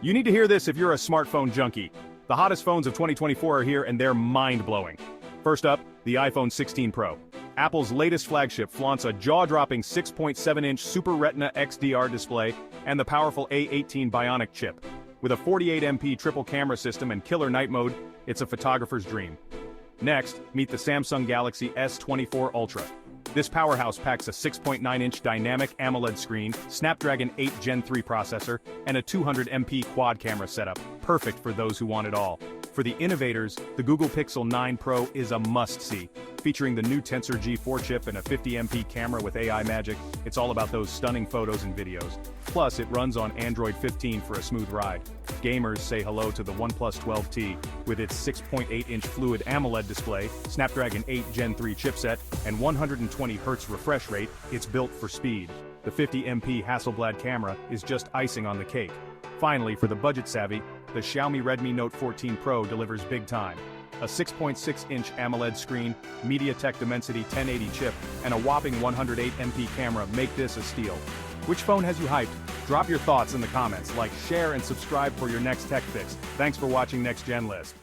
You need to hear this if you're a smartphone junkie. The hottest phones of 2024 are here and they're mind-blowing. First up, the iPhone 16 Pro. Apple's latest flagship flaunts a jaw-dropping 6.7-inch Super Retina XDR display and the powerful A18 Bionic chip. With a 48MP triple camera system and killer night mode, it's a photographer's dream. Next, meet the Samsung Galaxy S24 Ultra. This powerhouse packs a 6.9-inch dynamic AMOLED screen, Snapdragon 8 Gen 3 processor, and a 200MP quad camera setup, perfect for those who want it all. For the innovators, the Google Pixel 9 Pro is a must-see. Featuring the new Tensor G4 chip and a 50MP camera with AI magic, it's all about those stunning photos and videos. Plus, it runs on Android 15 for a smooth ride. Gamers say hello to the OnePlus 12T. With its 6.8-inch fluid AMOLED display, Snapdragon 8 Gen 3 chipset, and 120Hz refresh rate, it's built for speed. The 50MP Hasselblad camera is just icing on the cake. Finally, for the budget-savvy, the Xiaomi Redmi Note 14 Pro delivers big time. A 6.6-inch AMOLED screen, MediaTek Dimensity 1080 chip, and a whopping 108MP camera make this a steal. Which phone has you hyped? Drop your thoughts in the comments, like, share, and subscribe for your next tech fix. Thanks for watching Next Gen List.